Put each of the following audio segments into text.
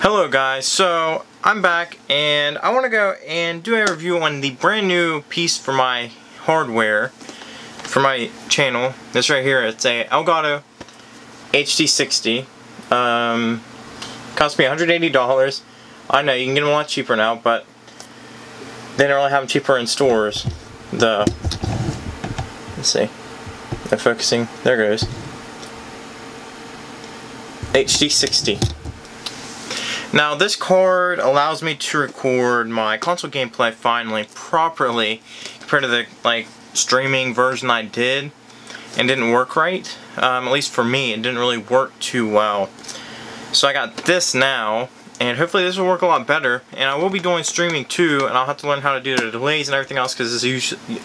Hello guys, so I'm back and I want to go and do a review on the brand new piece for my hardware for my channel. This right here, it's a Elgato HD60. Cost me $180. I know you can get them a lot cheaper now, but they don't really have them cheaper in stores. Let's see, they're focusing, there it goes. HD60. Now this card allows me to record my console gameplay finally properly compared to the streaming version I did and didn't work right. At least for me, it didn't really work too well. So I got this now, and hopefully this will work a lot better. And I will be doing streaming too, and I'll have to learn how to do the delays and everything else because this is usually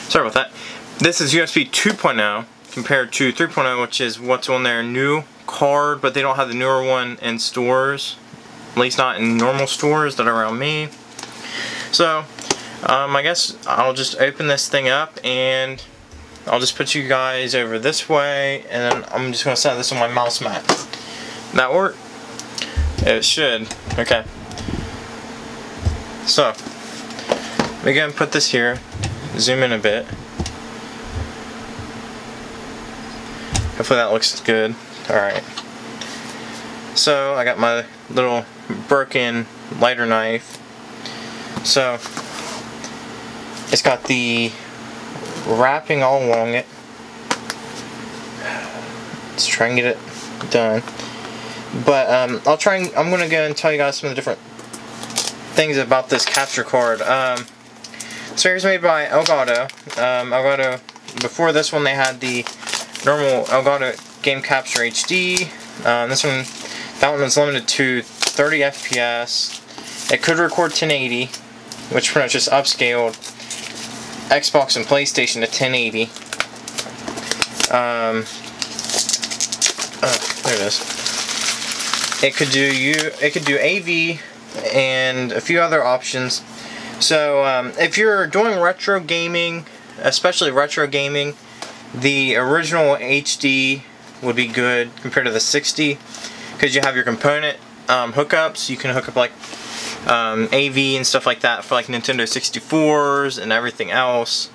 sorry about that. This is USB 2.0 compared to 3.0, which is what's on their new card, but they don't have the newer one in stores, at least not in normal stores that are around me. So I guess I'll just open this thing up and I'll just put you guys over this way, and then I'm just going to set this on my mouse mat. That work? It should. Okay. So we go and put this here, zoom in a bit. Hopefully that looks good. Alright, so I got my little Birkin lighter knife. So it's got the wrapping all along it. Let's try and get it done. But I'm gonna go and tell you guys some of the different things about this capture card. So here's made by Elgato. Elgato, before this one they had the normal Elgato Gamecap HD. That one was limited to 30 FPS. It could record 1080, which pretty much just upscaled Xbox and PlayStation to 1080. There it is. It could do AV and a few other options. So if you're doing retro gaming, especially retro gaming, the original HD would be good compared to the 60 because you have your component hookups. You can hook up like AV and stuff like that for like Nintendo 64s and everything else.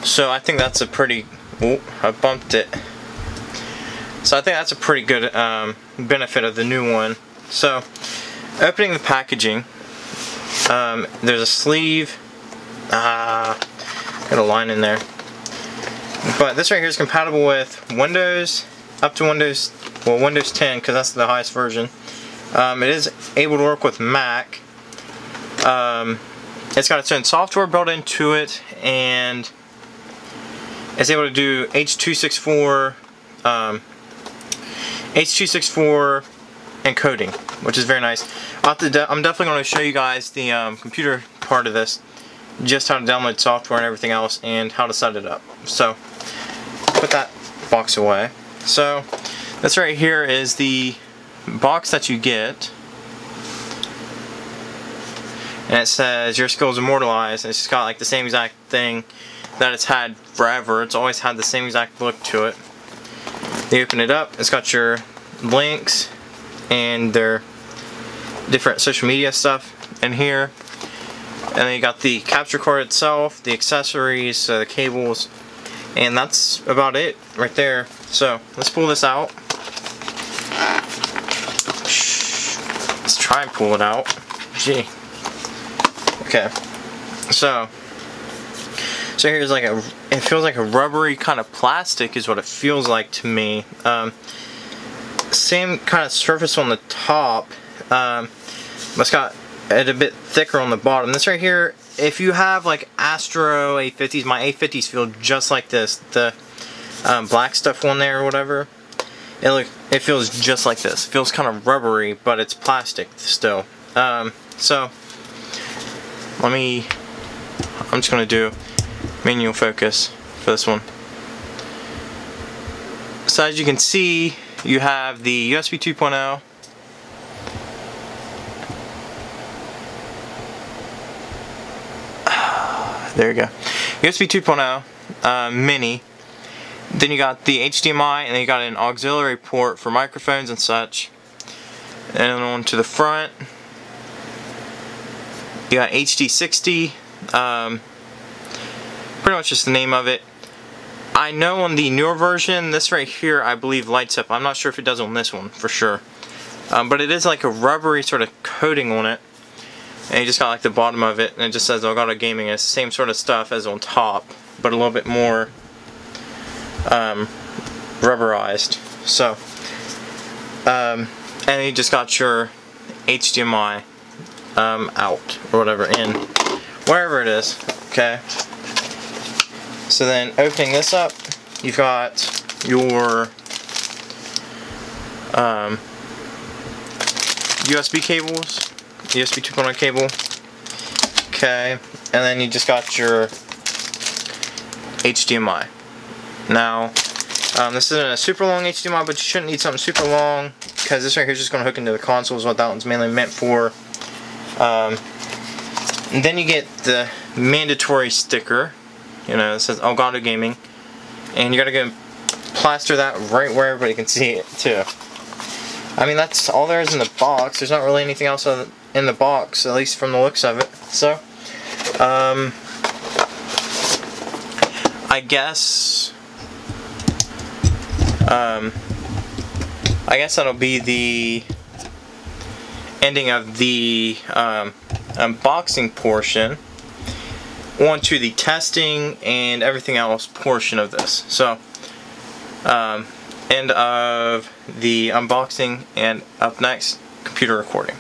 So I think that's a pretty... Oh, I bumped it. So I think that's a pretty good benefit of the new one. So opening the packaging, there's a sleeve. Got a line in there. But this right here is compatible with Windows, up to Windows 10, because that's the highest version. It is able to work with Mac. It's got its own software built into it, and it's able to do H.264 encoding, which is very nice. I'm definitely going to show you guys the computer part of this, just how to download software and everything else, and how to set it up. So put that box away. So this right here is the box that you get, and it says your skills immortalized, and it's just got like the same exact thing that it's had forever. It's always had the same exact look to it. You open it up, it's got your links and their different social media stuff in here, and then you got the capture card itself, the accessories, the cables, and that's about it right there. So let's pull this out. Let's try and pull it out. Gee. Okay. So here's like it feels like a rubbery kind of plastic is what it feels like to me. Same kind of surface on the top, but it's got it a bit thicker on the bottom. This right here, if you have like Astro A50s, my A50s feel just like this. The black stuff on there or whatever, it feels just like this. It feels kind of rubbery, but it's plastic still. So I'm just gonna do manual focus for this one. So as you can see, you have the USB 2.0. There you go. USB 2.0 mini. Then you got the HDMI, and then you got an auxiliary port for microphones and such. And on to the front, you got HD60. Pretty much just the name of it. I know on the newer version, this right here, I believe lights up. I'm not sure if it does on this one, for sure. But it is like a rubbery sort of coating on it. And you just got like the bottom of it, and it just says Elgato Gaming. It's the same sort of stuff as on top, but a little bit more rubberized. So, and you just got your HDMI out, or whatever, in, wherever it is, okay? So then, opening this up, you've got your USB cables, USB 2.0 cable, okay, and then you just got your HDMI. Now, this isn't a super long HDMI, but you shouldn't need something super long, because this right here is just going to hook into the console, is what that one's mainly meant for. And then you get the mandatory sticker, you know, it says Elgato Gaming, and you gotta go plaster that right where everybody can see it too. I mean, that's all there is in the box. There's not really anything else in the box, at least from the looks of it. So, I guess that'll be the ending of the unboxing portion. Onto the testing and everything else portion of this. So, end of the unboxing, and up next, computer recording.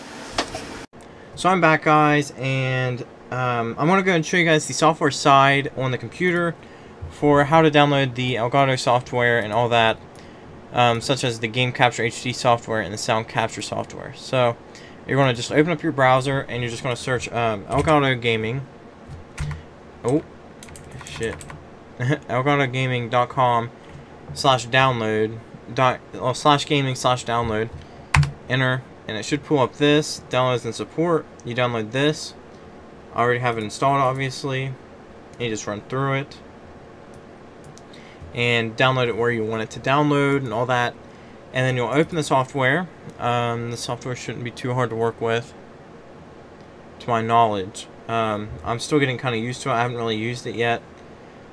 So I'm back, guys, and I'm going to go and show you guys the software side on the computer for how to download the Elgato software and all that, such as the Game Capture HD software and the Sound Capture software. So you're going to just open up your browser, and you're just going to search Elgato Gaming. Oh, shit. ElgatoGaming.com/download/gaming/download. Enter, and it should pull up this downloads and support. You download this. I already have it installed, obviously. You just run through it and download it where you want it to download and all that. And then you'll open the software. The software shouldn't be too hard to work with, to my knowledge. I'm still getting kind of used to it. I haven't really used it yet.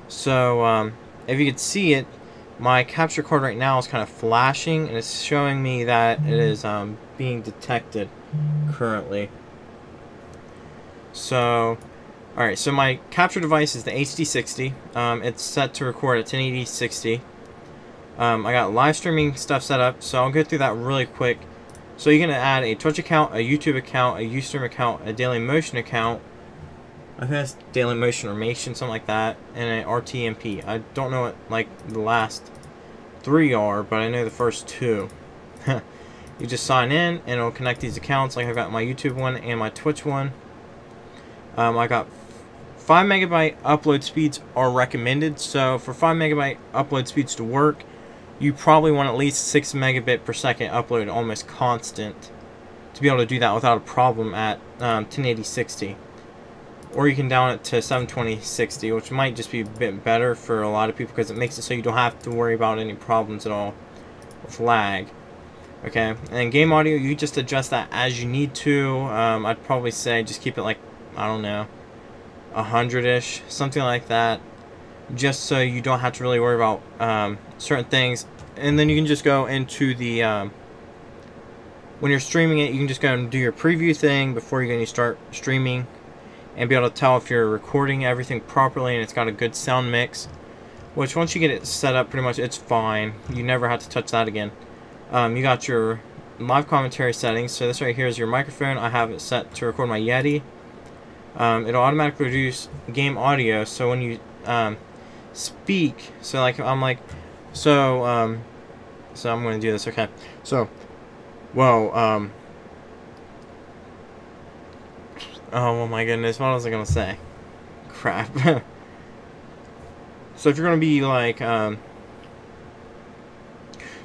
So, if you could see it, my capture card right now is kind of flashing, and it's showing me that it is being detected currently. So, alright, so my capture device is the HD60. It's set to record at 1080 60. I got live streaming stuff set up, so I'll go through that really quick. So you're going to add a Twitch account, a YouTube account, a Ustream account, a Dailymotion account. I think that's Dailymotion or Mation, something like that, and an RTMP. I don't know what like the last three are, but I know the first two. You just sign in, and it'll connect these accounts. Like I've got my YouTube one and my Twitch one. I got 5 megabyte upload speeds are recommended. So for 5 megabyte upload speeds to work, you probably want at least 6 megabit per second upload, almost constant, to be able to do that without a problem at 1080 60. Or you can down it to 720 60, which might just be a bit better for a lot of people because it makes it so you don't have to worry about any problems at all with lag. Okay, and then game audio, you just adjust that as you need to. I'd probably say just keep it like, I don't know, 100-ish, something like that, just so you don't have to really worry about certain things. And then you can just go into the when you're streaming it, you can just go and do your preview thing before you're going to start streaming, and be able to tell if you're recording everything properly and it's got a good sound mix, which once you get it set up, pretty much it's fine. You never have to touch that again. You got your live commentary settings. So this right here is your microphone. I have it set to record my Yeti. It'll automatically reduce game audio, so when you speak, so like I'm like, so I'm going to do this. Okay, so well, oh my goodness, what was I gonna say? Crap. So if you're gonna be like, so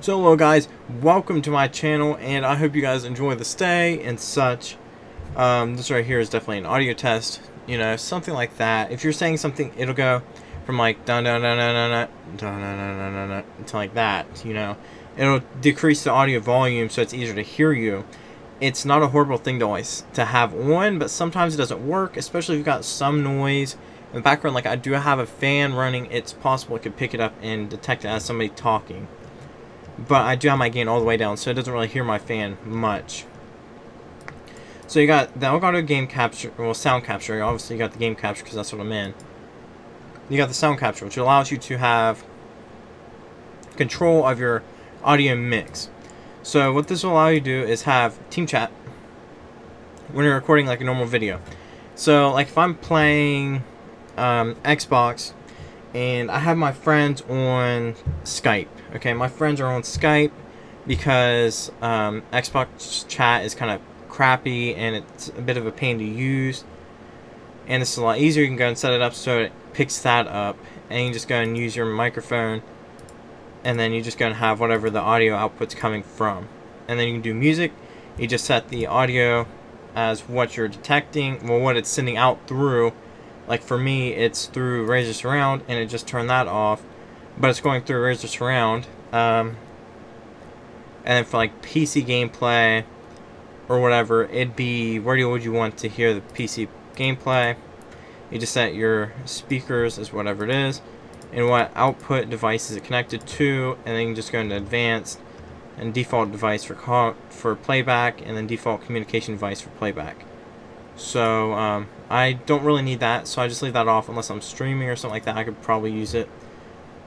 hello guys, welcome to my channel, and I hope you guys enjoy the stay and such. This right here is definitely an audio test, you know, something like that. If you're saying something, it'll go from like dun dun dun dun dun dun dun dun dun dun dun to like that, you know. It'll decrease the audio volume so it's easier to hear you. it's not a horrible thing to always have on, but sometimes it doesn't work, especially if you've got some noise in the background. Like I do have a fan running, it's possible it could pick it up and detect it as somebody talking. But I do have my gain all the way down, so it doesn't really hear my fan much. So you got the Elgato game capture, well, sound capture. Obviously you got the game capture because that's what I'm in. You got the sound capture, which allows you to have control of your audio mix. So what this will allow you to do is have team chat when you're recording like a normal video. So like if I'm playing Xbox and I have my friends on Skype. Okay, my friends are on Skype because Xbox chat is kind of crappy and it's a bit of a pain to use. And it's a lot easier. You can go and set it up so it picks that up, and you can just go and use your microphone, and then you just go and have whatever the audio output's coming from. And then you can do music. You just set the audio as what you're detecting, well, what it's sending out through. Like for me, it's through Razer Surround, and it just turned that off, but it's going through Razer Surround. And then for like PC gameplay or whatever, it'd be where would you want to hear the PC gameplay. You just set your speakers as whatever it is, and what output device is it connected to, and then you can just go into advanced and default device for playback, and then default communication device for playback. So I don't really need that, so I just leave that off unless I'm streaming or something like that. I could probably use it,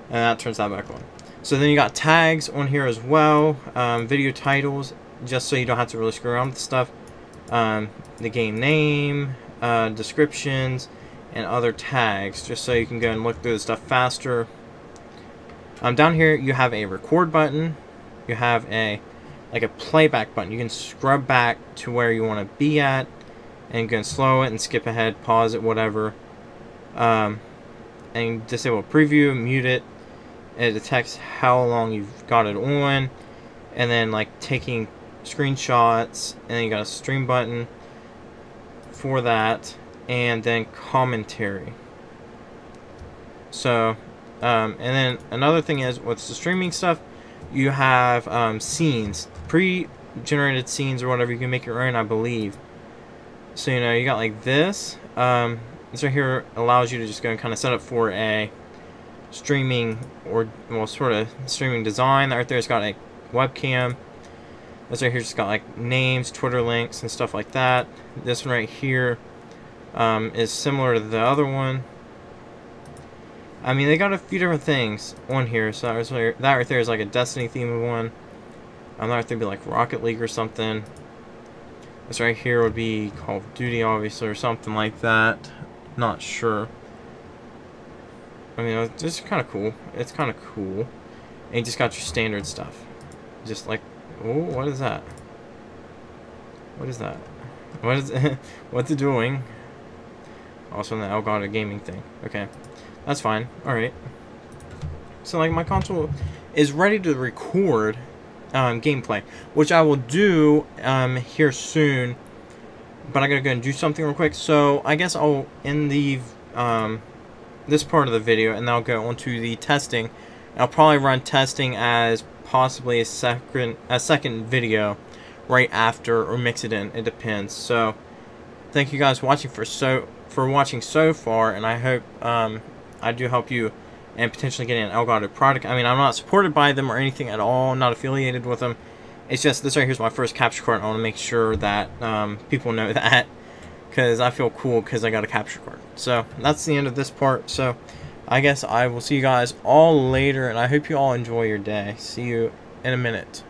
and that turns that back on. So then you got tags on here as well, video titles, just so you don't have to really screw around with stuff, the game name, descriptions, and other tags, just so you can go and look through the stuff faster. Down here you have a record button, you have a playback button. You can scrub back to where you want to be at, and you can slow it and skip ahead, pause it, whatever. And disable preview, mute it. It detects how long you've got it on, and then like taking screenshots, and then you got a stream button for that, and then commentary. So and then another thing is with the streaming stuff, you have scenes, pre-generated scenes or whatever. You can make your own, I believe. So you know, you got like this right here allows you to just go and kind of set up for a streaming, or well, sort of streaming design. That right there's got a webcam. This right here just got like names, Twitter links, and stuff like that. This one right here is similar to the other one. I mean, they got a few different things on here. So that right there is like a Destiny themed one. That right there would be like Rocket League or something. This right here would be Call of Duty, obviously, or something like that. Not sure. I mean, it's just kind of cool. It's kind of cool. And you just got your standard stuff. Just like, oh, what is that? What is that? What is it? What's it doing? Also in the Elgato gaming thing. Okay, that's fine. Alright. So like my console is ready to record gameplay, which I will do here soon. But I gotta go and do something real quick. So I guess I'll end the this part of the video, and then I'll go on to the testing. I'll probably run testing as possibly a second video right after, or mix it in. It depends. So thank you guys for watching so far, and I hope I do help you and potentially get an Elgato product. I mean, I'm not supported by them or anything at all. I'm not affiliated with them. It's just this right here's my first capture card. I want to make sure that people know that, because I feel cool because I got a capture card. So that's the end of this part. So I guess I will see you guys all later, and I hope you all enjoy your day. See you in a minute.